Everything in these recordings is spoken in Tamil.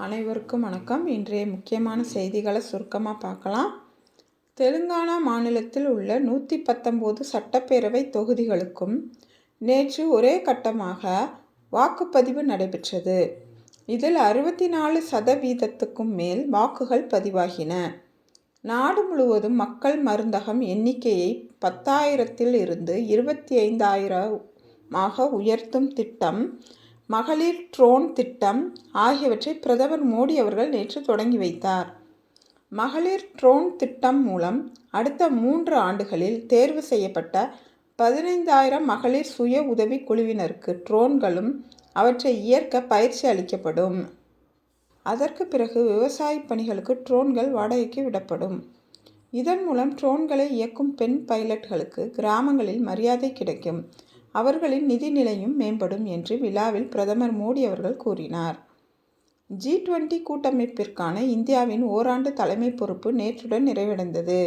அனைவருக்கும் வணக்கம். இன்றைய முக்கியமான செய்திகளை சுருக்கமாக பார்க்கலாம். தெலுங்கானா மாநிலத்தில் உள்ள 119 சட்டப்பேரவை தொகுதிகளுக்கும் நேற்று ஒரே கட்டமாக வாக்குப்பதிவு நடைபெற்றது. இதில் 64% மேல் வாக்குகள் பதிவாகின. நாடு முழுவதும் மக்கள் மருந்தகம் எண்ணிக்கையை 10,000 இருந்து 25,000 உயர்த்தும் திட்டம், மகளிர் ட்ரோன் திட்டம் ஆகியவற்றை பிரதமர் மோடி அவர்கள் நேற்று தொடங்கி வைத்தார். மகளிர் ட்ரோன் திட்டம் மூலம் அடுத்த 3 ஆண்டுகளில் தேர்வு செய்யப்பட்ட 15,000 மகளிர் சுய உதவி குழுவினருக்கு ட்ரோன்களும் அவற்றை இயக்க பயிற்சி அளிக்கப்படும். அதற்கு பிறகு விவசாய பணிகளுக்கு ட்ரோன்கள் வாடகைக்கு விடப்படும். இதன் மூலம் ட்ரோன்களை இயக்கும் பெண் பைலட்களுக்கு கிராமங்களில் மரியாதை கிடைக்கும், அவர்களின் நிதி நிலையும் மேம்படும் என்று விழாவில் பிரதமர் மோடி அவர்கள் கூறினார். G20 கூட்டமைப்பிற்கான இந்தியாவின் ஓராண்டு தலைமை பொறுப்பு நேற்றுடன் நிறைவடைந்தது.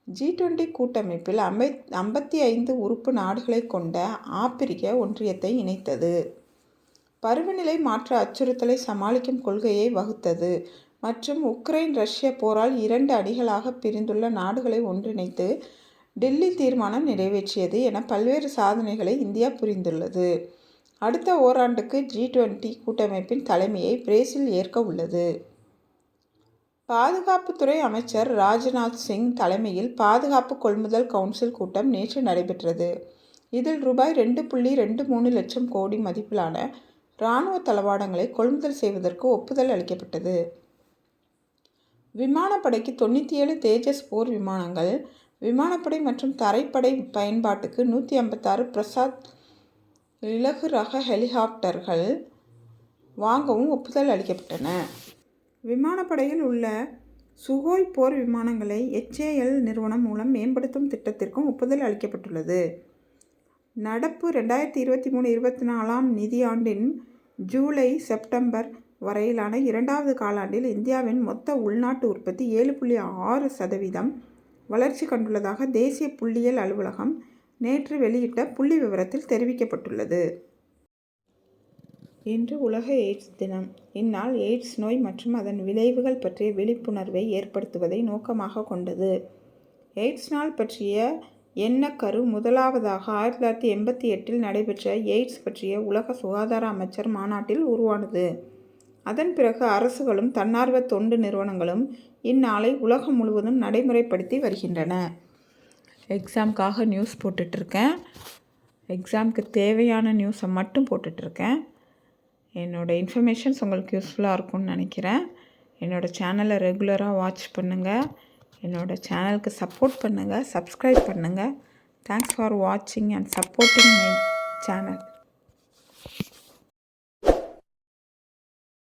G20 கூட்டமைப்பில் 55 உறுப்பு நாடுகளை கொண்ட ஆப்பிரிக்க ஒன்றியத்தை இணைத்தது. பருவநிலை மாற்ற அச்சுறுத்தலை சமாளிக்கும் கொள்கையை வகுத்தது மற்றும் உக்ரைன் ரஷ்ய போரால் 2 அணிகளாக பிரிந்துள்ள நாடுகளை ஒன்றிணைத்து டெல்லி தீர்மானம் நிறைவேற்றியது என பல்வேறு சாதனைகளை இந்தியா புரிந்துள்ளது. அடுத்த ஓராண்டுக்கு G20 கூட்டமைப்பின் தலைமையை பிரேசில் ஏற்க உள்ளது. பாதுகாப்புத்துறை அமைச்சர் ராஜ்நாத் சிங் தலைமையில் பாதுகாப்பு கொள்முதல் கவுன்சில் கூட்டம் நேற்று நடைபெற்றது. இதில் ரூபாய் 2.23 லட்சம் கோடி மதிப்பிலான இராணுவ தளவாடங்களை கொள்முதல் செய்வதற்கு ஒப்புதல் அளிக்கப்பட்டது. விமானப்படைக்கு 97 தேஜஸ் போர் விமானங்கள், விமானப்படை மற்றும் தரைப்படை பயன்பாட்டுக்கு 156 பிரசாத் இலகு ரக ஹெலிகாப்டர்கள் வாங்கவும் ஒப்புதல் அளிக்கப்பட்டன. விமானப்படையில் உள்ள சுகோய் போர் விமானங்களை HAL நிறுவனம் மூலம் மேம்படுத்தும் திட்டத்திற்கும் ஒப்புதல் அளிக்கப்பட்டுள்ளது. நடப்பு 2023-24 நிதியாண்டின் ஜூலை செப்டம்பர் வரையிலான 2வது காலாண்டில் இந்தியாவின் மொத்த உள்நாட்டு உற்பத்தி 7.6% வளர்ச்சி கண்டுள்ளதாக தேசிய புள்ளியியல் அலுவலகம் நேற்று வெளியிட்ட புள்ளி விவரத்தில் தெரிவிக்கப்பட்டுள்ளது. இன்று உலக எய்ட்ஸ் தினம். இந்நாள் எய்ட்ஸ் நோய் மற்றும் அதன் விளைவுகள் பற்றிய விழிப்புணர்வை ஏற்படுத்துவதை நோக்கமாக கொண்டது. எய்ட்ஸ் நாள் பற்றிய எண்ணக்கரு முதலாவதாக 1988 நடைபெற்ற எய்ட்ஸ் பற்றிய உலக சுகாதார அமைச்சர் மாநாட்டில் உருவானது. அதன் பிறகு அரசுகளும் தன்னார்வ தொண்டு நிறுவனங்களும் இந்நாளை உலகம் முழுவதும் நடைமுறைப்படுத்தி வருகின்றன. எக்ஸாமுக்காக நியூஸ் போட்டுட்ருக்கேன். எக்ஸாமுக்கு தேவையான நியூஸை மட்டும் போட்டுட்ருக்கேன். என்னோடய இன்ஃபர்மேஷன்ஸ் உங்களுக்கு யூஸ்ஃபுல்லாக இருக்கும்னு நினைக்கிறேன். என்னோடய சேனலை ரெகுலராக வாட்ச் பண்ணுங்கள். என்னோடய சேனலுக்கு சப்போர்ட் பண்ணுங்கள், சப்ஸ்கிரைப் பண்ணுங்கள். தேங்க்ஸ் ஃபார் வாட்சிங் அண்ட் சப்போர்ட்டிங் மை சேனல்.